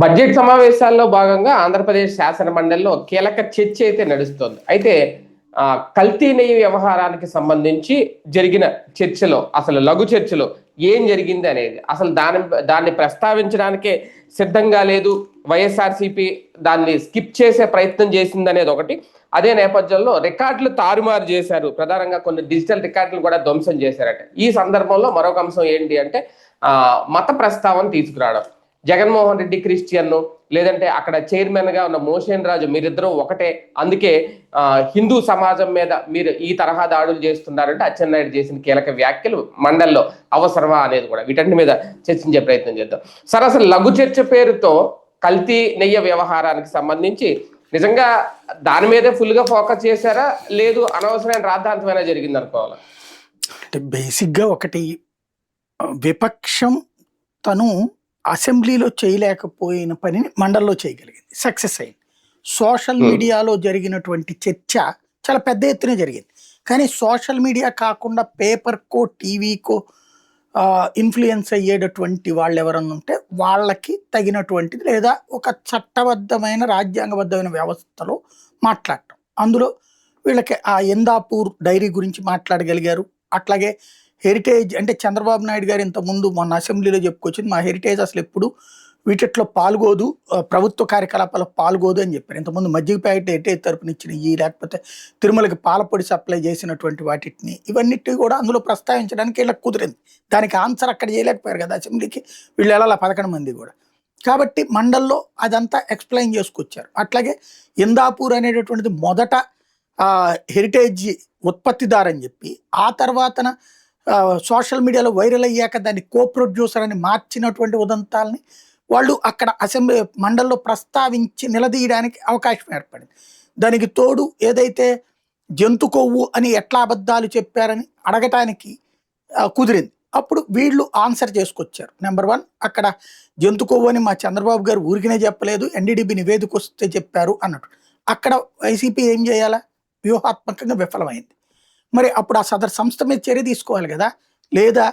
Budget సమావేశాల్లో భాగంగా ఆంధ్రప్రదేశ్ శాసన మండలిలో కీలక చర్చ అయితే నడుస్తోంది. అయితే కల్తీ నెయ్యి వ్యవహారానికి సంబంధించి జరిగిన చర్చలో, అసలు లఘు చర్చలో ఏం జరిగింది అనేది, అసలు దాన్ని ప్రస్తావించడానికే సిద్ధంగా లేదు వైఎస్ఆర్సీపీ, దాన్ని స్కిప్ చేసే ప్రయత్నం చేసింది అనేది ఒకటి. అదే నేపథ్యంలో రికార్డులు తారుమారు చేశారు, ప్రధానంగా కొన్ని డిజిటల్ రికార్డులు కూడా ధ్వంసం చేశారట. ఈ సందర్భంలో మరొక అంశం ఏంటి అంటే మత ప్రస్తావన తీసుకురావడం. జగన్మోహన్ రెడ్డి క్రిస్టియన్, లేదంటే అక్కడ చైర్మన్ గా ఉన్న మోషన్ రాజు, మీరిద్దరూ ఒకటే, అందుకే హిందూ సమాజం మీద మీరు ఈ తరహా దాడులు చేస్తున్నారంటే అచ్చెన్నాయుడు చేసిన కీలక వ్యాఖ్యలు మండల్లో అవసరమా అనేది కూడా, వీటన్నిటి మీద చర్చించే ప్రయత్నం చేద్దాం. సార్, అసలు లఘు చర్చ పేరుతో కల్తీ నెయ్యి వ్యవహారానికి సంబంధించి నిజంగా దాని మీదే ఫుల్ గా ఫోకస్ చేశారా, లేదు అనవసరమైన రాద్ధాంతమైనా జరిగింది అనుకోవాలా? అంటే బేసిక్ గా ఒకటి, విపక్షం తను అసెంబ్లీలో చేయలేకపోయిన పనిని మండల్లో చేయగలిగింది, సక్సెస్ అయింది. సోషల్ మీడియాలో జరిగినటువంటి చర్చ చాలా పెద్ద ఎత్తున జరిగింది. కానీ సోషల్ మీడియా కాకుండా పేపర్కో టీవీకో ఇన్ఫ్లుయెన్స్ అయ్యేటటువంటి వాళ్ళు ఎవరన్నా ఉంటే వాళ్ళకి తగినటువంటిది, లేదా ఒక చట్టబద్ధమైన రాజ్యాంగబద్ధమైన వ్యవస్థలో మాట్లాడటం. అందులో వీళ్ళకి ఆ ఎందాపూర్ డైరీ గురించి మాట్లాడగలిగారు. అట్లాగే హెరిటేజ్, అంటే చంద్రబాబు నాయుడు గారు ఇంతకుముందు మొన్న అసెంబ్లీలో చెప్పుకొచ్చింది, మా హెరిటేజ్ అసలు ఎప్పుడు వీటిట్లో పాల్గొదు, ప్రభుత్వ కార్యకలాపాల్లో పాల్గొదు అని చెప్పారు. ఇంతకుముందు మజ్జిగ ప్యాకెట్ హెరిటేజ్ తరపున ఇచ్చినవి, లేకపోతే తిరుమలకి పాలపొడి సప్లై చేసినటువంటి వాటిని, ఇవన్నిటి కూడా అందులో ప్రస్తావించడానికి వీళ్ళకి కుదిరింది. దానికి ఆన్సర్ అక్కడ చేయలేకపోయారు కదా అసెంబ్లీకి, వీళ్ళు ఎలా 11 మంది కూడా. కాబట్టి మండల్లో అదంతా ఎక్స్ప్లెయిన్ చేసుకొచ్చారు. అట్లాగే ఇందాపూర్ అనేటటువంటిది మొదట హెరిటేజ్ ఉత్పత్తిదారు అని చెప్పి, ఆ తర్వాతన సోషల్ మీడియాలో వైరల్ అయ్యాక దాన్ని కో ప్రొడ్యూసర్ అని మార్చినటువంటి ఉదంతాలని వాళ్ళు అక్కడ అసెంబ్లీ మండల్లో ప్రస్తావించి నిలదీయడానికి అవకాశం ఏర్పడింది. దానికి తోడు ఏదైతే జంతు కొవ్వు అని ఎట్లా అబద్ధాలు చెప్పారని అడగటానికి కుదిరింది. అప్పుడు వీళ్ళు ఆన్సర్ చేసుకొచ్చారు. నెంబర్ 1, అక్కడ జంతు కొవ్వు అని మా చంద్రబాబు గారు ఊరికినే చెప్పలేదు, ఎన్డీడీబీ నివేదిక వస్తే చెప్పారు అన్నట్టు. అక్కడ వైసీపీ ఏం చేయాలా, వ్యూహాత్మకంగా విఫలమైంది. మరి అప్పుడు ఆ సదరు సంస్థ మీద చర్య తీసుకోవాలి కదా, లేదా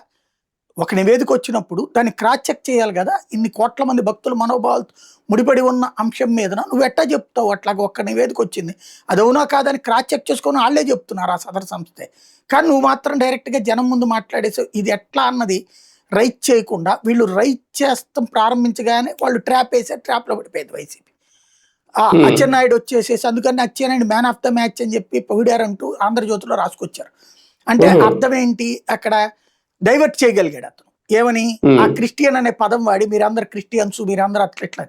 ఒక నివేదిక వచ్చినప్పుడు దాన్ని క్రాస్ చెక్ చేయాలి కదా. ఇన్ని కోట్ల మంది భక్తుల మనోభావాలతో ముడిపడి ఉన్న అంశం మీద నువ్వు ఎట్టా చెప్తావు? అట్లాగే ఒక్క నివేదిక వచ్చింది, అది అవునా కాదని క్రాస్ చెక్ చేసుకొని వాళ్ళే చెప్తున్నారు ఆ సదరు సంస్థే. కానీ నువ్వు మాత్రం డైరెక్ట్గా జనం ముందు మాట్లాడేసావు. ఇది ఎట్లా అన్నది రైట్ చేయకుండా వీళ్ళు రైట్ చేస్తాం ప్రారంభించగానే వాళ్ళు ట్రాప్ వేసారు. ట్రాప్లో పడిపోయేది వైసీపీ. అచ్చెన్నాయుడు వచ్చేసేసి, అందుకని Atchannaidu man of the match అని చెప్పి పొగిడారంటూ ఆంధ్రజ్యోతిలో రాసుకొచ్చారు. అంటే అర్థం ఏంటి, అక్కడ డైవర్ట్ చేయగలిగాడు అతను. ఏమని, ఆ క్రిస్టియన్ అనే పదం వాడి మీరందరు క్రిస్టియన్స్, మీరందరూ అట్లా.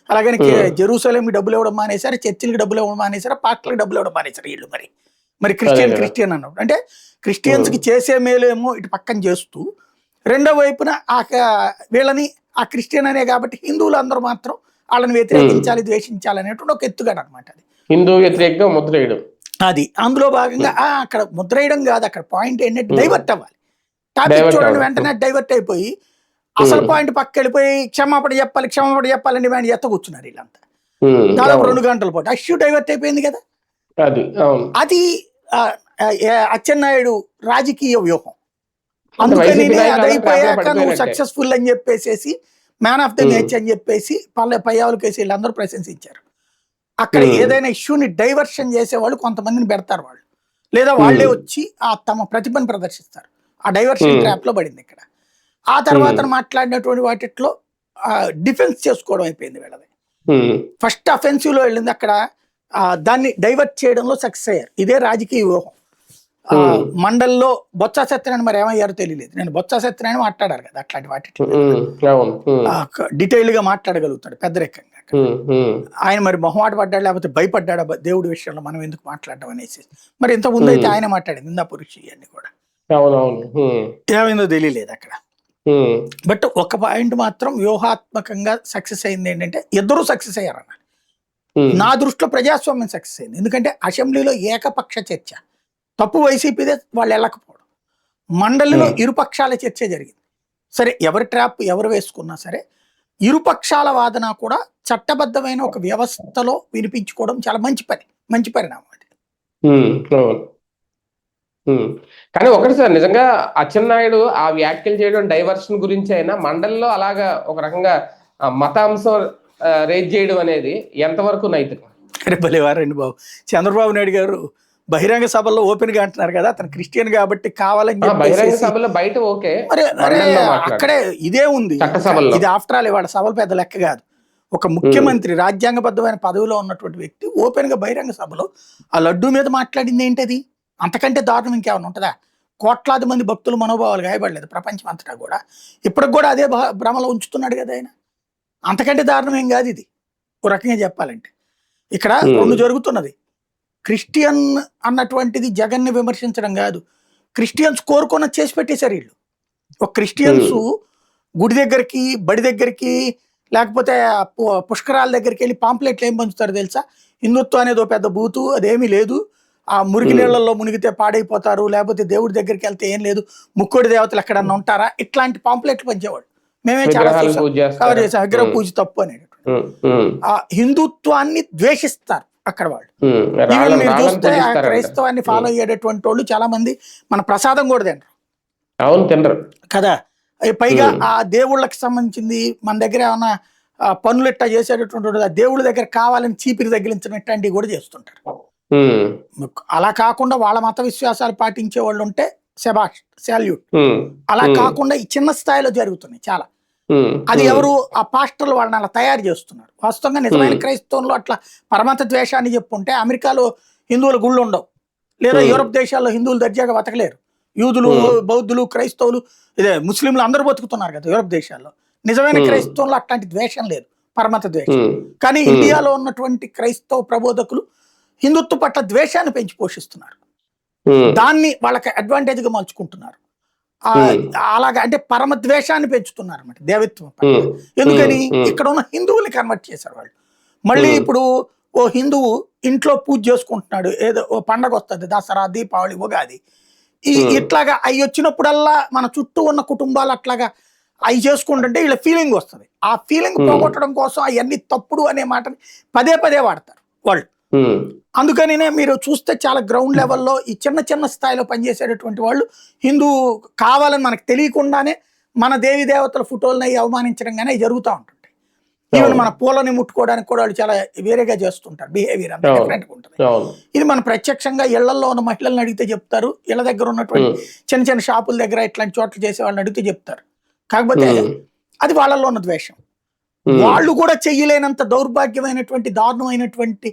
అలాగని జెరూసలేంకి డబ్బులు ఇవ్వడం మానేశారు, చర్చిలకి డబ్బులు ఇవ్వడం మానేశారు, పార్టీలకు డబ్బులు ఇవ్వడం మానేశారు వీళ్ళు. మరి క్రిస్టియన్ అన్నప్పుడు అంటే క్రిస్టియన్స్ కి చేసే మేలేమో ఇటు పక్కన చేస్తూ, రెండో వైపున వీళ్ళని ఆ క్రిస్టియన్ అనే కాబట్టి హిందువులు అందరూ మాత్రం వాళ్ళని వ్యతిరేకించాలి, ద్వేషించాలి అనేటువంటి ఒక ఎత్తుగాడు అనమాట. అది హిందూ వ్యతిరేకంగా ముద్రేయడం. అది అందులో భాగంగా అక్కడ ముద్రేయడం కాదు, అక్కడ పాయింట్ ఏంటంటే డైవర్ట్ అవ్వాలి. టాపిక్ చూడండి, వెంటనే డైవర్ట్ అయిపోయి అసలు పాయింట్ పక్క వెళ్ళిపోయి క్షమాపణ చెప్పాలని డిమాండ్ చేస్తా కూర్చున్నారు వీళ్ళంతా. దాదాపు 2 గంటల పాటు ఇష్యూ డైవర్ట్ అయిపోయింది కదా. అది అచ్చెన్నాయుడు రాజకీయ వ్యూహం. అందుకని అది అయిపోయాక నువ్వు సక్సెస్ఫుల్ అని చెప్పేసి మ్యాన్ ఆఫ్ ద మ్యాచ్ అని చెప్పేసి పయ్యావుల కేసు వీళ్ళందరూ ప్రశంసించారు. అక్కడ ఏదైనా ఇష్యూని డైవర్షన్ చేసేవాళ్ళు కొంతమందిని పెడతారు వాళ్ళు, లేదా వాళ్ళే వచ్చి తమ ప్రతిభను ప్రదర్శిస్తారు. ఆ డైవర్షన్ ట్రాప్ లో పడింది ఇక్కడ. ఆ తర్వాత మాట్లాడినటువంటి వాటిలో డిఫెన్స్ చేసుకోవడం అయిపోయింది వీళ్ళది. ఫస్ట్ అఫెన్సివ్ లో వెళ్ళింది, అక్కడ దాన్ని డైవర్ట్ చేయడంలో సక్సెస్ అయ్యారు. ఇదే రాజకీయ వ్యూహం. మండల్లో బొత్స సత్యనారాయణ మరి ఏమయ్యారో తెలియలేదు. నేను బొత్స సత్యనారాయణ మాట్లాడారు కదా, అట్లాంటి వాటిలో డీటెయిల్ గా మాట్లాడగలుగుతాడు పెద్దరికంగా. ఆయన మరి మొహమాట పడ్డాడు, లేకపోతే భయపడ్డాడు దేవుడి విషయంలో మనం ఎందుకు మాట్లాడడం అనేసి. మరి ఇంత ముందు అయితే ఆయన మాట్లాడింది ఇందాపూర్ అన్ని కూడా, ఏమైందో తెలియలేదు అక్కడ. బట్ ఒక పాయింట్ మాత్రం వ్యూహాత్మకంగా సక్సెస్ అయింది ఏంటంటే, ఇద్దరు సక్సెస్ అయ్యారన్న. నా దృష్టిలో ప్రజాస్వామ్యం సక్సెస్ అయింది. ఎందుకంటే అసెంబ్లీలో ఏకపక్ష చర్చ, తప్పు వైసీపీదే, వాళ్ళు వెళ్ళకపోవడం. మండలిలో ఇరుపక్షాల చర్చ జరిగింది. సరే, ఎవరి ట్రాప్ ఎవరు వేసుకున్నా సరే ఇరుపక్షాల వాదన కూడా చట్టబద్ధమైన ఒక వ్యవస్థలో వినిపించుకోవడం చాలా మంచి పరిణామం అది. కానీ ఒకటి సార్, నిజంగా అచ్చెన్నాయుడు ఆ వ్యాఖ్యలు చేయడం డైవర్షన్ గురించి అయినా మండలిలో అలాగా ఒక రకంగా మతాంశం రేజ్ చేయడం అనేది ఎంతవరకు నైతికం? అరే భలేవారండి బాబు. చంద్రబాబు నాయుడు గారు బహిరంగ సభల్లో ఓపెన్ గా అంటున్నారు కదా, అతను క్రిస్టియన్ కాబట్టి కావాలని బహిరంగ చెప్పేసి. సభలో బయట ఓకే, అరే మండలిలో మాట్లాడు. అక్కడే ఇదే ఉంది. చట్టసభల్లో. ఇది ఆఫ్టర్ ఆల్ ఇవాళ సభలు పెద్ద లెక్క కాదు. ఒక ముఖ్యమంత్రి రాజ్యాంగబద్ధమైన పదవిలో ఉన్నటువంటి వ్యక్తి ఓపెన్ గా బహిరంగ సభలో ఆ లడ్డూ మీద మాట్లాడింది ఏంటది? అంతకంటే దారుణం ఇంకేమైనా ఉంటుందా? కోట్లాది మంది భక్తుల మనోభావాలు గాయపడలేదు ప్రపంచం అంతటా కూడా. ఇప్పటికి కూడా అదే భ్రమలో ఉంచుతున్నాడు కదా ఆయన. అంతకంటే దారుణం ఏం కాదు ఇది ఓ రకంగా చెప్పాలంటే. ఇక్కడ రెండు జరుగుతున్నది. క్రిస్టియన్ అన్నటువంటిది జగన్ని విమర్శించడం కాదు, క్రిస్టియన్స్ కోరుకున్న చేసి పెట్టేశారు వీళ్ళు. ఒక క్రిస్టియన్స్ గుడి దగ్గరికి, బడి దగ్గరికి, లేకపోతే పుష్కరాల దగ్గరికి వెళ్ళి పాంప్లెట్లు ఏం పంచుతారు తెలుసా? హిందుత్వం అనేది ఒక పెద్ద బూతు, అదేమీ లేదు, ఆ మురికి నీళ్లలో మునిగితే పాడైపోతారు, లేకపోతే దేవుడి దగ్గరికి వెళ్తే ఏం లేదు, ముక్కోడి దేవతలు ఎక్కడన్నా ఉంటారా, ఇట్లాంటి పాంప్లెట్లు పంచేవాడు. మేమే చాలా కవర్ చేసాం విగ్రహ పూజ తప్పు అనేటువంటి. ఆ హిందుత్వాన్ని ద్వేషిస్తారు అక్కడ వాళ్ళు. ఈవెన్ మీరు చూస్తే ఆ క్రైస్తవాన్ని ఫాలో అయ్యేటటువంటి వాళ్ళు చాలా మంది మన ప్రసాదం కూడా తినరు కదా. పైగా ఆ దేవుళ్ళకి సంబంధించింది మన దగ్గర ఏమైనా పనులు ఇట్టా చేసేటటువంటి దేవుళ్ళ దగ్గర కావాలని చీపిరి తగిలించడం ఇట్లాంటివి కూడా చేస్తుంటారు. అలా కాకుండా వాళ్ళ మత విశ్వాసాలు పాటించే వాళ్ళు ఉంటే శబాష్, సాల్యూట్. అలా కాకుండా ఈ చిన్న స్థాయిలో జరుగుతున్నాయి చాలా. అది ఎవరు? ఆ పాస్టర్లు వాళ్ళని అలా తయారు చేస్తున్నారు. వాస్తవంగా నిజమైన క్రైస్తవంలో అట్లా పరమత ద్వేషాన్ని చెప్పుంటే అమెరికాలో హిందువుల గుళ్ళు ఉండవు, లేదా యూరోప్ దేశాల్లో హిందువులు దర్జాగా బతకలేరు. యూదులు, బౌద్ధులు, క్రైస్తవులు, ఇదే ముస్లింలు అందరూ బతుకుతున్నారు కదా యూరోప్ దేశాల్లో. నిజమైన క్రైస్తవంలో అట్లాంటి ద్వేషం లేదు, పరమత ద్వేషం. కానీ ఇండియాలో ఉన్నటువంటి క్రైస్తవ ప్రబోధకులు హిందుత్వ పట్ల ద్వేషాన్ని పెంచి పోషిస్తున్నారు, దాన్ని వాళ్ళకి అడ్వాంటేజ్ గా మలుచుకుంటున్నారు. అలాగా అంటే పరమ ద్వేషాన్ని పెంచుతున్నారు అన్నమాట దేవత్వం. ఎందుకని? ఇక్కడ ఉన్న హిందువుల్ని కన్వర్ట్ చేశారు వాళ్ళు. మళ్ళీ ఇప్పుడు ఓ హిందువు ఇంట్లో పూజ చేసుకుంటున్నాడు, ఏదో ఓ పండగ వస్తుంది, దసరా, దీపావళి, ఉగాది, ఇట్లాగా అవి వచ్చినప్పుడల్లా మన చుట్టూ ఉన్న కుటుంబాలు అట్లాగా అవి చేసుకుంటుంటే వీళ్ళ ఫీలింగ్ వస్తుంది. ఆ ఫీలింగ్ పోగొట్టడం కోసం అవన్నీ తప్పుడు అనే మాటని పదే పదే వాడతారు వాళ్ళు. అందుకనినే మీరు చూస్తే చాలా గ్రౌండ్ లెవెల్లో ఈ చిన్న చిన్న స్థాయిలో పనిచేసేటటువంటి వాళ్ళు హిందూ కావాలని మనకు తెలియకుండానే మన దేవి దేవతల ఫోటోలను అవి అవమానించడం కానీ అవి జరుగుతూ ఉంటుంటాయి. ఈవెన్ మన పూలని ముట్టుకోవడానికి కూడా వాళ్ళు చాలా వేరేగా చేస్తుంటారు, బిహేవియర్ అంతా డిఫరెంట్గా ఉంటుంది. ఇది మన ప్రత్యక్షంగా ఇళ్లలో ఉన్న మహిళలను అడిగితే చెప్తారు, ఇళ్ల దగ్గర ఉన్నటువంటి చిన్న చిన్న షాపుల దగ్గర ఇట్లాంటి చోట్ల చేసే వాళ్ళని అడిగితే చెప్తారు. కాకపోతే అది వాళ్ళల్లో ఉన్న ద్వేషం. వాళ్ళు కూడా చెయ్యలేనంత దౌర్భాగ్యమైనటువంటి దారుణమైనటువంటి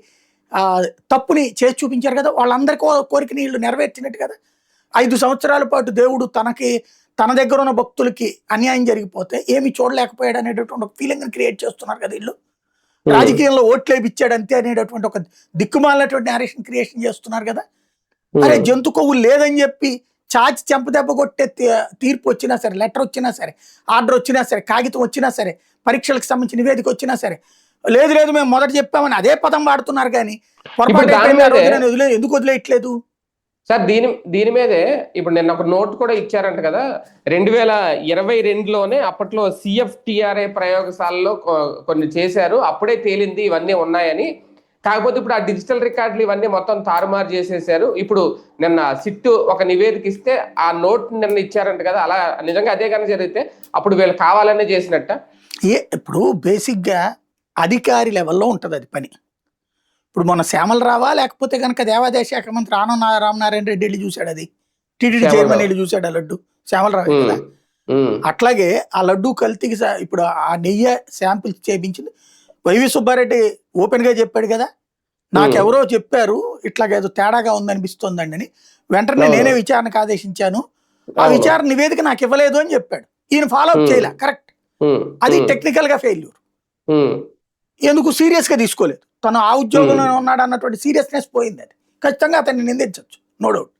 తప్పుని చేసి చూపించారు కదా. వాళ్ళందరికీ కోరికని వీళ్ళు నెరవేర్చినట్టు కదా. 5 సంవత్సరాల పాటు దేవుడు తన దగ్గర ఉన్న భక్తులకి అన్యాయం జరిగిపోతే ఏమి చూడలేకపోయాడు అనేటటువంటి ఒక ఫీలింగ్ క్రియేట్ చేస్తున్నారు కదా వీళ్ళు. రాజకీయంలో ఓట్లేపిచ్చాడు అంతే అనేటటువంటి ఒక దిక్కుమాలినటువంటి నేరేషన్ క్రియేషన్ చేస్తున్నారు కదా. అరే జంతు కొవ్వు లేదని చెప్పి చాచి చెంపదెబ్బ కొట్టే తీర్పు వచ్చినా సరే, లెటర్ వచ్చినా సరే, ఆర్డర్ వచ్చినా సరే, కాగితం వచ్చినా సరే, పరీక్షలకు సంబంధించిన నివేదిక వచ్చినా సరే, లేదు లేదు మేము మొదట చెప్పామని అదే పదం వాడుతున్నారు. కానీ పొరపాటు ఎందుకు వదిలేయట్లేదు సార్? దీని మీదే ఇప్పుడు నిన్న ఒక నోట్ కూడా ఇచ్చారంట కదా. 2022లోనే అప్పట్లో CFTRA ప్రయోగశాలలో కొన్ని చేశారు, అప్పుడే తేలింది ఇవన్నీ ఉన్నాయని. కాకపోతే ఇప్పుడు ఆ డిజిటల్ రికార్డులు ఇవన్నీ మొత్తం తారుమారు చేసేసారు. ఇప్పుడు నిన్న సిట్టు ఒక నివేదిక ఇస్తే ఆ నోట్ నిన్న ఇచ్చారంట కదా. అలా నిజంగా అదే కనుక జరిగితే అప్పుడు వీళ్ళు కావాలనే చేసినట్ట? ఇప్పుడు బేసిక్గా అధికారి లెవెల్లో ఉంటుంది అది పని. ఇప్పుడు మన శ్యామల రావా లేకపోతే కనుక దేవాదాయ శాఖ మంత్రి రామనారాయణ రెడ్డి వెళ్ళి చూశాడు, అది టీటీడీ చైర్మన్ వెళ్ళి చూశాడు ఆ లడ్డు, శ్యామల రావు కదా. అట్లాగే ఆ లడ్డు కల్తీకి ఇప్పుడు ఆ నెయ్యి శాంపిల్స్ చేయించింది వైవి సుబ్బారెడ్డి ఓపెన్ గా చెప్పాడు కదా, నాకెవరో చెప్పారు ఇట్లాగేదో తేడాగా ఉందనిపిస్తోందండి అని. వెంటనే నేనే విచారణకు ఆదేశించాను, ఆ విచారణ నివేదిక నాకు ఇవ్వలేదు అని చెప్పాడు. ఈయన ఫాలో అప్ చేయలే, కరెక్ట్. అది టెక్నికల్ గా ఫెయిల్యూర్. ఎందుకు సీరియస్ గా తీసుకోలేదు, తను ఆ ఉద్యోగంలో ఉన్నాడు అన్నటువంటి సీరియస్నెస్ పోయింది. అది ఖచ్చితంగా అతన్ని నిందించవచ్చు, నో డౌట్.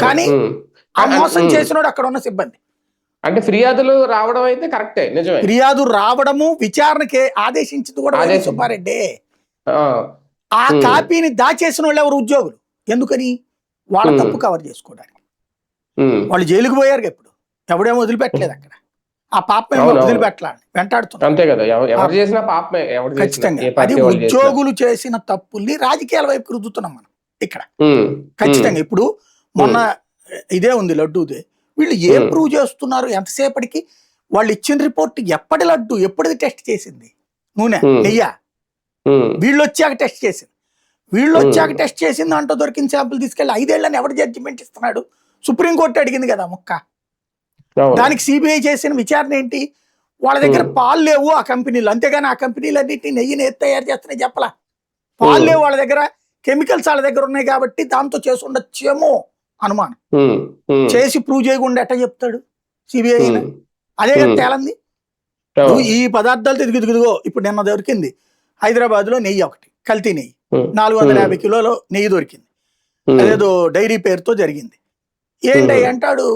కానీ ఆ మోసం చేసినోడు అక్కడ ఉన్న సిబ్బంది. అంటే ఫిర్యాదులు రావడం అయితే కరెక్టే, నిజమే. ఫిర్యాదు రావడము, విచారణకి ఆదేశించింది కూడా సుబ్బారెడ్డి. ఆ కాపీని దాచేసిన వాళ్ళు ఎవరు? ఉద్యోగులు. ఎందుకని? వాళ్ళ తప్పు కవర్ చేసుకోవడానికి. వాళ్ళు జైలుకు పోయారు ఇప్పుడు, ఎవడేమో వదిలిపెట్టలేదు అక్కడ. ఆ పాపం వదిలిపెట్టాలి, వెంటాడుతున్నారు. అంతే కదా, ఎవరు చేసిన పాపమే. ఖచ్చితంగా అది ఉద్యోగులు చేసిన తప్పుల్ని రాజకీయాల వైపు రుద్దుతున్నాం మనం ఇక్కడ ఖచ్చితంగా. ఇప్పుడు మొన్న ఇదే ఉంది లడ్డూదే, వీళ్ళు ఏం ప్రూవ్ చేస్తున్నారు? ఎంతసేపటికి వాళ్ళు ఇచ్చిన రిపోర్ట్ ఎప్పటి లడ్డు ఎప్పటిది టెస్ట్ చేసింది? నూనె ఉమ్, నెయ్య ఉమ్, వీళ్ళు వచ్చాక టెస్ట్ చేసింది. టెస్ట్ చేసింది దాంట్లో దొరికిన శాంపుల్ తీసుకెళ్ళి 5 ఏళ్ళని ఎవరు జడ్జిమెంట్ ఇస్తున్నాడు? సుప్రీంకోర్టు అడిగింది కదా మొక్క. అవును. దానికి సిబిఐ చేసిన విచారణ ఏంటి? వాళ్ళ దగ్గర పాలు లేవు ఆ కంపెనీలు, అంతేగాని ఆ కంపెనీలన్నింటినీ నెయ్యిని ఏది తయారు చేస్తున్నాయి చెప్పలా. పాలు లేవు వాళ్ళ దగ్గర, కెమికల్స్ వాళ్ళ దగ్గర ఉన్నాయి కాబట్టి దాంతో చేసి ఉండొచ్చేమో అనుమానం. ఉమ్, ఉమ్, చేసి ప్రూవ్ చేయకుండా ఎట్ట చెప్తాడు సిబిఐ? ఉమ్, అదే కదా ఉమ్, తేలంది. అవును. ఈ పదార్థాలు తిదిగిదిగో ఇప్పుడు నిన్న దొరికింది హైదరాబాద్ లో నెయ్యి ఒకటి, కల్తీ నెయ్యి, ఉమ్, 450 కిలోలు నెయ్యి దొరికింది. ఉమ్, అదేదో డైరీ పేరుతో జరిగింది. ఏంటి అంటాడు,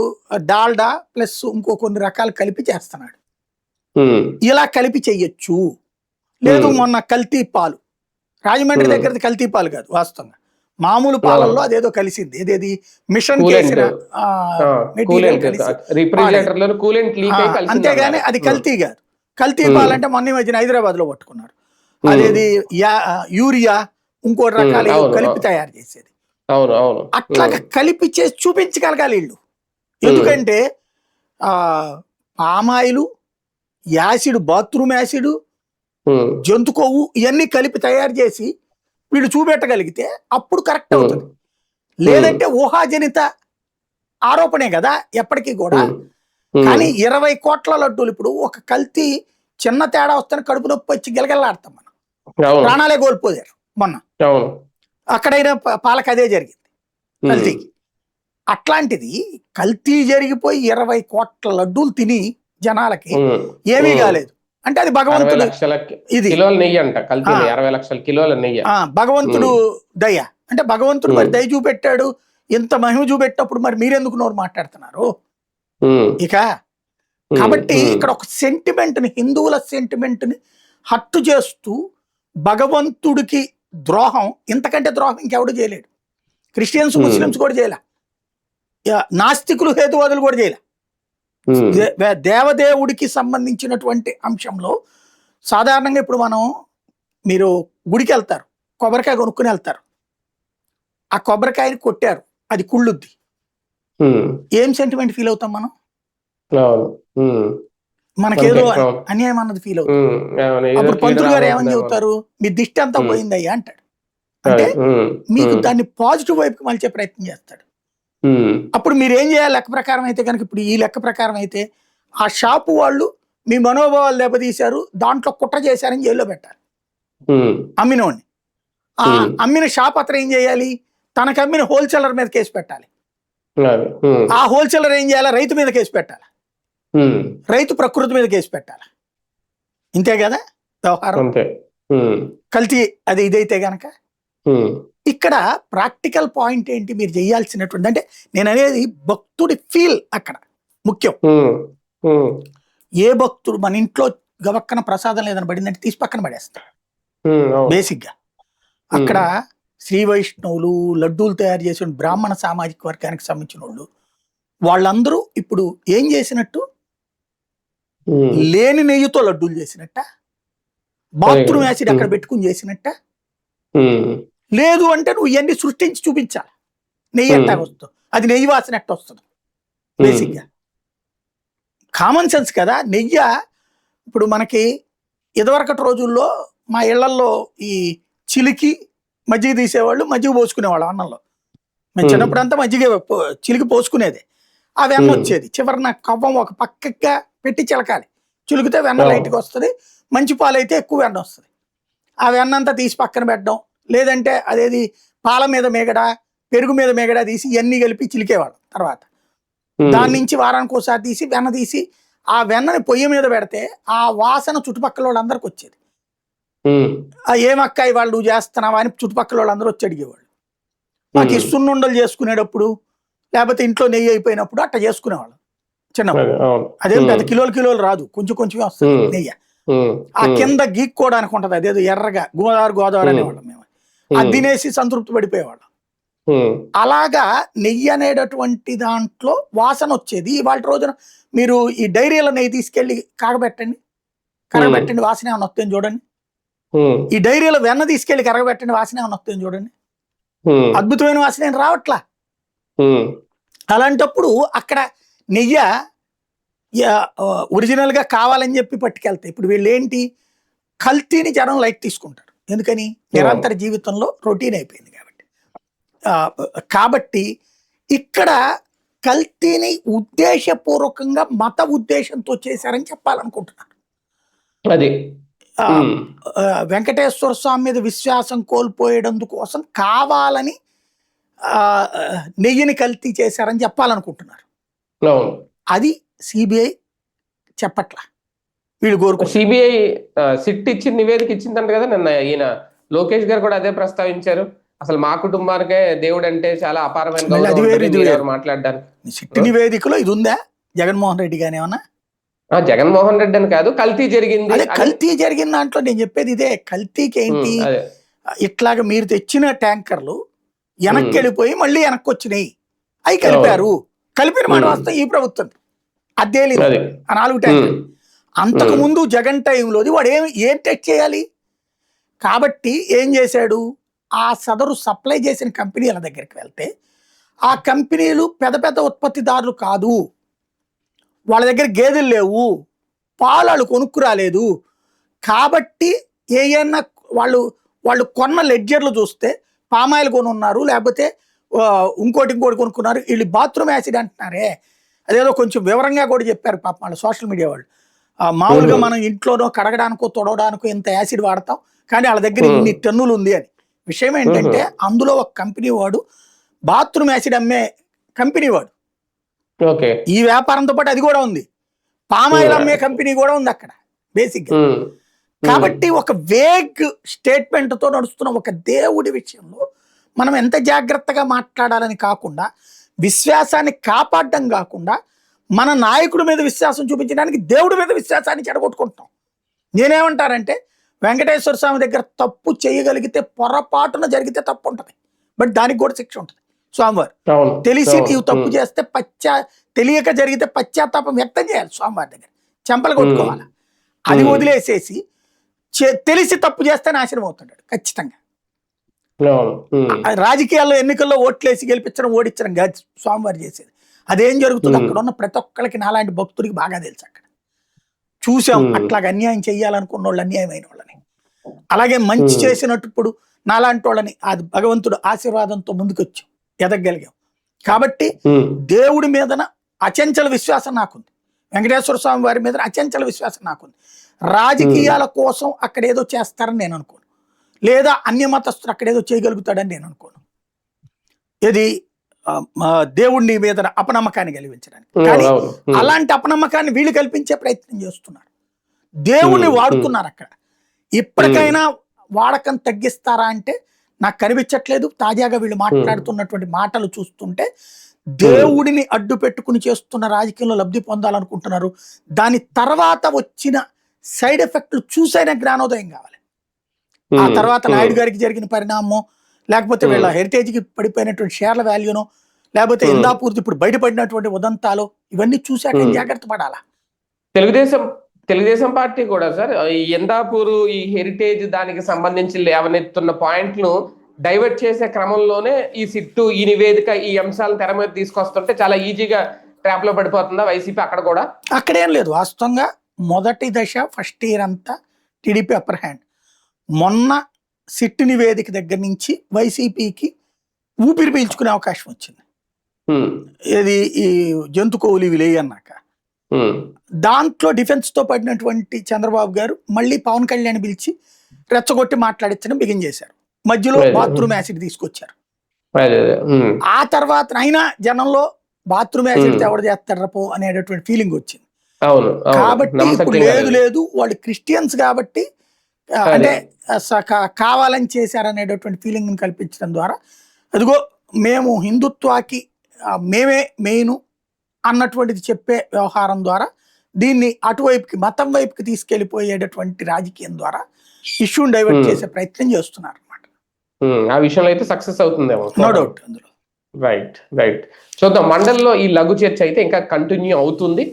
డాల్డా ప్లస్ ఇంకో కొన్ని రకాలు కలిపి చేస్తున్నాడు. ఉమ్, ఇలా కలిపి చెయ్యొచ్చు. లేదు మొన్న కల్తీ పాలు, రాజమండ్రి దగ్గరది కల్తీ పాలు కాదు వాస్తవంగా, మామూలు పాలల్లో అదేదో కలిసింది. ఏదేది మిషన్ కేసిన మెటీరియల్ కలిసి రిఫ్రిజిరేటర్ లో కూలెంట్ లీక్ అయి కలిసింది అంతేగాని అన్నారు. అది కల్తీ కాదు. కల్తీ పాలంటే మొన్న ఈ మధ్యన హైదరాబాద్ లో పట్టుకున్నారు. అదేది యూరియా ఇంకోటి రకాలు కలిపి తయారు చేసేది. అవును, అవును. అట్లాగా కలిపి చేసి చూపించగలగాలి వీళ్ళు. ఎందుకంటే పామాయిలు, యాసిడ్, బాత్రూమ్ యాసిడ్, ఉమ్, జంతు కొవ్వు ఇవన్నీ కలిపి తయారు చేసి వీళ్ళు చూపెట్టగలిగితే అప్పుడు కరెక్ట్ అవుతుంది. లేదంటే ఊహాజనిత ఆరోపణే కదా ఎప్పటికీ కూడా. కానీ 20 కోట్ల లడ్డూలు, ఇప్పుడు ఒక కల్తీ చిన్న తేడా వస్తే కడుపు నొప్పి వచ్చి గిలగిల్లాడతాం మనం, అవును, ప్రాణాలే కోల్పోయారు మొన్న. అవును. అక్కడైనా పాలకు అదే జరిగింది కల్తీకి. అట్లాంటిది కల్తీ జరిగిపోయి 20 కోట్ల లడ్డూలు తిని జనాలకి ఏమీ కాలేదు అంటే అది 60 భగవంతుడు లక్షల ఇది కిలోల నెయ్యి అంట కల్తీ నెయ్యి, 60 లక్షల కిలోల నెయ్యి. భగవంతుడు దయ అంటే భగవంతుడు మరి దయ చూపెట్టాడు. ఇంత మహిమ చూపెట్టినప్పుడు మరి మీరెందుకు నోరు మాట్లాడుతున్నారు ఇక? కాబట్టి ఇక్కడ ఒక సెంటిమెంట్ ని, హిందువుల సెంటిమెంట్ ని హట్టు చేస్తూ భగవంతుడికి ద్రోహం, ఇంతకంటే ద్రోహం ఇంకెవడు చేయలేడు. క్రిస్టియన్స్, ముస్లిమ్స్ కూడా చేయలే, నాస్తికులు, హేతువాదులు కూడా చేయలే. దేవదేవుడికి సంబంధించినటువంటి అంశంలో సాధారణంగా ఇప్పుడు మీరు గుడికి వెళ్తారు, కొబ్బరికాయ కొనుక్కుని వెళ్తారు, ఆ కొబ్బరికాయని కొట్టారు, అది కుళ్ళుద్ది, ఏం సెంటిమెంట్ ఫీల్ అవుతాం మనం? మనకేదో అన్యాయం అన్నది ఫీల్ అవుతాం. అప్పుడు పంతులు గారు ఏమని చెబుతారు, మీ దిష్టి అంతా పోయిందయ్యా అంటాడు. అంటే మీకు దాన్ని పాజిటివ్ వైపుకి మలిచే ప్రయత్నం చేస్తాడు. అప్పుడు మీరు ఏం చేయాలి లెక్క ప్రకారం అయితే కనుక, ఇప్పుడు ఈ లెక్క ప్రకారం అయితే ఆ షాపు వాళ్ళు మీ మనోభావాలు దెబ్బతీశారు, దాంట్లో కుట్ర చేశారని జైల్లో పెట్టాలి అమ్మినోడిని. ఆ అమ్మిన షాప్ అతను ఏం చేయాలి, తనకు అమ్మిన హోల్సేలర్ మీద కేసు పెట్టాలి. ఆ హోల్సేలర్ ఏం చేయాలి, రైతు మీద కేసు పెట్టాలి, రైతు ప్రకృతి మీద కేసు పెట్టాలి. ఇంతే కదా వ్యవహారం. కల్తీ అది ఇదైతే గనక ఇక్కడ ప్రాక్టికల్ పాయింట్ ఏంటి మీరు చేయాల్సినటువంటి, అంటే నేను అనేది భక్తుడి ఫీల్ అక్కడ ముఖ్యం. ఏ భక్తుడు మన ఇంట్లో గవక్కన ప్రసాదం లేదని పడిందంటే తీసి పక్కన పడేస్తాడు బేసిక్ గా. అక్కడ శ్రీ వైష్ణవులు, లడ్డూలు తయారు చేసిన బ్రాహ్మణ సామాజిక వర్గానికి సంబంధించిన వాళ్ళందరూ ఇప్పుడు ఏం చేసినట్టు, లేని నెయ్యితో లడ్డూలు చేసినట్ట, బాత్రూమ్ యాసిడ్ అక్కడ పెట్టుకుని చేసినట్ట. లేదు అంటే నువ్వు ఇవన్నీ సృష్టించి చూపించాలి. నెయ్యి ఎట్టా వస్తుంది, అది నెయ్యి వాసన ఎట్ట వస్తుంది, బేసిక్ గా కామన్ సెన్స్ కదా. నెయ్యి ఇప్పుడు మనకి ఇదివరకటి రోజుల్లో మా ఇళ్లలో ఈ చిలికి మజ్జిగ తీసేవాళ్ళు, మజ్జిగ పోసుకునేవాళ్ళు అన్నంలో. మేము చిన్నప్పుడు అంతా మజ్జిగ చిలికి పోసుకునేది. ఆ వెన్న వచ్చేది చివరిన కవ్వం ఒక పక్కగా పెట్టి చిలకాలి, చిలికితే వెన్న లైట్గా వస్తుంది, మంచి పాలు అయితే ఎక్కువ వెన్న వస్తుంది. ఆ వెన్న అంతా తీసి పక్కన పెట్టడం, లేదంటే అదేది పాల మీద మేగడ, పెరుగు మీద మేగడ తీసి ఇవన్నీ కలిపి చిలికేవాళ్ళం. తర్వాత దాని నుంచి వారానికి ఒకసారి తీసి వెన్న తీసి ఆ వెన్నని పొయ్యి మీద పెడితే ఆ వాసన చుట్టుపక్కల వాళ్ళందరికి వచ్చేది. ఏమక్కాయి వాళ్ళు నువ్వు చేస్తున్నావా అని చుట్టుపక్కల వాళ్ళందరూ వచ్చి అడిగేవాళ్ళు. మాకు సున్నుండలు చేసుకునేటప్పుడు, లేకపోతే ఇంట్లో నెయ్యి అయిపోయినప్పుడు అట్లా చేసుకునేవాళ్ళం చిన్నప్పుడు. అదేం పెద్ద కిలోలు రాదు, కొంచెం కొంచెం వస్తుంది నెయ్యి. ఆ కింద గీక్కోవడానికి ఉంటది, అదేదో ఎర్రగా గోదావరి అనేవాళ్ళం మేము. అది తినేసి సంతృప్తి పడిపోయేవాళ్ళం. అలాగా నెయ్యి అనేటటువంటి దాంట్లో వాసన వచ్చేది. ఇవాళ రోజున మీరు ఈ డైరీల నెయ్యి తీసుకెళ్లి కరగబెట్టండి వాసన ఏమైనా వస్తుంది చూడండి. ఈ డైరీలో వెన్న తీసుకెళ్లి కరగబెట్టండి వాసన ఏమైనా వస్తుంది చూడండి. అద్భుతమైన వాసన ఏం రావట్లా. అలాంటప్పుడు అక్కడ నెయ్యి ఒరిజినల్ గా కావాలని చెప్పి పట్టుకెళ్తాయి. ఇప్పుడు వీళ్ళు ఏంటి, కల్తీని జనం లైట్ తీసుకుంటారు. ఎందుకని? నిరంతర జీవితంలో రొటీన్ అయిపోయింది కాబట్టి. కాబట్టి ఇక్కడ కల్తీని ఉద్దేశపూర్వకంగా మత ఉద్దేశంతో చేశారని చెప్పాలనుకుంటున్నాను. అది వెంకటేశ్వర స్వామి మీద విశ్వాసం కోల్పోయేందుకు కోసం కావాలని నెయ్యిని కల్తీ చేశారని చెప్పాలనుకుంటున్నారు. అది సిబిఐ చెప్పట్లా, వీళ్ళు కోరుకో. సిబిఐ సిట్ ఇచ్చిన నివేదిక ఇచ్చిందంట కదా నిన్న. ఈయన లోకేష్ గారు కూడా అదే ప్రస్తావించారు. అసలు మా కుటుంబానికే దేవుడు అంటే చాలా అపారమైన మాట్లాడడానికి. సిట్ నివేదికలో ఇది ఉందా? జగన్మోహన్ రెడ్డి గాని ఏమన్నా? జగన్మోహన్ రెడ్డి అని కాదు, కల్తీ జరిగింది. అదే కల్తీ జరిగిన దాంట్లో నేను చెప్పేది ఇదే. కల్తీకి ఏంటి? ఇట్లాగా మీరు తెచ్చిన ట్యాంకర్లు వెనక్కి వెళ్ళిపోయి మళ్ళీ వెనక్కి వచ్చినాయి, అవి కలిపారు. కలిపిన మాట వస్తే ఈ ప్రభుత్వం అదేలేదు ఆ 4 ట్యాంకర్లు. అంతకు ముందు జగన్ టైంలోది వాడు ఏం టెస్ట్ చేయాలి? కాబట్టి ఏం చేశాడు? ఆ సదరు సప్లై చేసిన కంపెనీల దగ్గరికి వెళ్తే ఆ కంపెనీలు పెద్ద పెద్ద ఉత్పత్తిదారులు కాదు, వాళ్ళ దగ్గర గేదెలు లేవు, పాలు కొనుక్కు రాలేదు. కాబట్టి ఏయన్నా వాళ్ళు కొన్న లెడ్జర్లు చూస్తే పామాయిల్ కొని ఉన్నారు, లేకపోతే ఇంకోటి కొనుక్కున్నారు. వీళ్ళు బాత్రూమ్ యాసిడ్ అంటున్నారే, అదేదో కొంచెం వివరంగా కూడా చెప్పారు పాపం వాళ్ళు సోషల్ మీడియా వాళ్ళు. మామూలుగా మనం ఇంట్లోనో కడగడానికో తొడవడానికో ఇంత యాసిడ్ వాడతాం, కానీ వాళ్ళ దగ్గర ఇన్ని టన్నులు ఉంది అని. విషయం ఏంటంటే అందులో ఒక కంపెనీ వాడు బాత్రూమ్ యాసిడ్ అమ్మే కంపెనీ వాడు. ఈ వ్యాపారంతో పాటు అది కూడా ఉంది, పామాయిల్ అమ్మే కంపెనీ కూడా ఉంది అక్కడ బేసిక్ గా. కాబట్టి ఒక వేగ్ స్టేట్మెంట్ తో నడుస్తున్న ఒక దేవుడి విషయంలో మనం ఎంత జాగ్రత్తగా మాట్లాడాలని కాకుండా, విశ్వాసాన్ని కాపాడడం కాకుండా, మన నాయకుడి మీద విశ్వాసం చూపించడానికి దేవుడి మీద విశ్వాసాన్ని చెడగొట్టుకుంటాం. నేనేమంటారంటే వెంకటేశ్వర స్వామి దగ్గర తప్పు చేయగలిగితే పొరపాటున జరిగితే తప్పు ఉంటుంది, బట్ దానికి కూడా శిక్ష ఉంటుంది. స్వామివారు తెలిసి నీవు తప్పు చేస్తే తెలియక జరిగితే పశ్చాత్తాపం వ్యక్తం చేయాలి. స్వామివారి దగ్గర చెంపలు కొట్టుకోవాలి. అది వదిలేసేసి తెలిసి తప్పు చేస్తే నాశనం అవుతుంటాడు ఖచ్చితంగా. రాజకీయాల్లో ఎన్నికల్లో ఓట్లేసి గెలిపించడం ఓడించడం కాదు స్వామివారు చేసేది. అదేం జరుగుతుంది అక్కడ ఉన్న ప్రతి ఒక్కరికి, నాలాంటి భక్తుడికి బాగా తెలుసు. అక్కడ చూసాం అట్లాగ అన్యాయం చెయ్యాలనుకున్న వాళ్ళు అన్యాయమైన వాళ్ళని, అలాగే మంచి చేసినట్టు ఇప్పుడు నాలాంటి వాళ్ళని అది భగవంతుడు ఆశీర్వాదంతో ముందుకొచ్చాం, ఎదగలిగాం. కాబట్టి దేవుడి మీదన అచంచల విశ్వాసం నాకుంది, వెంకటేశ్వర స్వామి వారి మీద అచంచల విశ్వాసం నాకుంది. రాజకీయాల కోసం అక్కడ ఏదో చేస్తారని నేను అనుకోను, లేదా అన్యమతస్తులు అక్కడ ఏదో చేయగలుగుతాడని నేను అనుకోను. ఇది దేవుడిని మీద అపనమ్మకాన్ని కలిగించడానికి. కానీ అలాంటి అపనమ్మకాన్ని వీళ్ళు కల్పించే ప్రయత్నం చేస్తున్నారు, దేవుణ్ణి వాడుతున్నారు అక్కడ. ఇప్పటికైనా వాడకం తగ్గిస్తారా అంటే నాకు కనిపించట్లేదు. తాజాగా వీళ్ళు మాట్లాడుతున్నటువంటి మాటలు చూస్తుంటే దేవుడిని అడ్డు పెట్టుకుని చేస్తున్న రాజకీయంలో లబ్ధి పొందాలనుకుంటున్నారు. దాని తర్వాత వచ్చిన సైడ్ ఎఫెక్ట్లు చూసైనా జ్ఞానోదయం కావాలి. ఆ తర్వాత నాయుడు గారికి జరిగిన పరిణామం, లేకపోతే వీళ్ళ హెరిటేజ్కి పడిపోయినటువంటి షేర్ల వాల్యూనో, లేకపోతే ఇందాపూర్తి ఇప్పుడు బయటపడినటువంటి ఉదంతాలు, ఇవన్నీ చూశాక జాగ్రత్త పడాలా. తెలుగుదేశం పార్టీ కూడా సార్ ఈ ఇందాపూర్ ఈ హెరిటేజ్ దానికి సంబంధించి లేవనెత్తున్న పాయింట్ను డైవర్ట్ చేసే క్రమంలోనే ఈ సిట్టు ఈ నివేదిక ఈ అంశాలను తెర మీద తీసుకొస్తుంటే చాలా ఈజీగా ట్రాప్ లో పడిపోతుందా వైసీపీ? అక్కడ కూడా అక్కడేం లేదు. వాస్తవంగా మొదటి దశ ఫస్ట్ ఇయర్ అంతా టీడీపీ అప్పర్ హ్యాండ్. మొన్న సిట్టు నివేదిక దగ్గర నుంచి వైసీపీకి ఊపిరి పీల్చుకునే అవకాశం వచ్చింది. ఇది ఈ జంతు కోవులు ఇవి లేయన్నాక దాంట్లో డిఫెన్స్ తో పడినటువంటి చంద్రబాబు గారు మళ్ళీ పవన్ కళ్యాణ్ పిలిచి రెచ్చగొట్టి మాట్లాడించడం బిగిన్ చేశారు. మధ్యలో బాత్రూమ్ యాసిడ్ తీసుకొచ్చారు. ఆ తర్వాత అయినా జనంలో బాత్రూమ్ యాసిడ్ ఎవరు చేస్తారపో అనేటటువంటి ఫీలింగ్ వచ్చింది. కాబట్టి ఇప్పుడు లేదు వాళ్ళు క్రిస్టియన్స్ కాబట్టి అంటే కావాలని చేశారనేటటువంటి ఫీలింగ్ కల్పించడం ద్వారా అదిగో మేము హిందుత్వాకి మేమే మెయిన్ అన్నటువంటిది చెప్పే వ్యవహారం ద్వారా దీన్ని అటువైపుకి మతం వైపుకి తీసుకెళ్లిపోయేటటువంటి రాజకీయం ద్వారా ఇష్యూని డైవర్ట్ చేసే ప్రయత్నం చేస్తున్నారు అన్నమాట. ఆ విషయంలో అయితే సక్సెస్ అవుతుందేమో, నో డౌట్ అందులో. రైట్ చూద్దాం. మండలిలో ఈ లఘు చర్చ అయితే ఇంకా కంటిన్యూ అవుతుంది,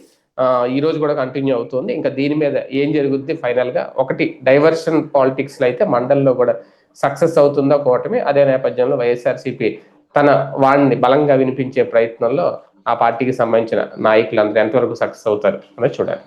ఈ రోజు కూడా కంటిన్యూ అవుతుంది. ఇంకా దీని మీద ఏం జరుగుద్ది ఫైనల్ గా ఒకటి డైవర్షన్ పాలిటిక్స్ లో అయితే మండలిలో కూడా సక్సెస్ అవుతుందా కూటమి, అదే నేపథ్యంలో వైఎస్ఆర్సీపీ తన వాడిని బలంగా వినిపించే ప్రయత్నంలో ఆ పార్టీకి సంబంధించిన నాయకులందరూ ఎంతవరకు సక్సెస్ అవుతారు అనేది చూడాలి.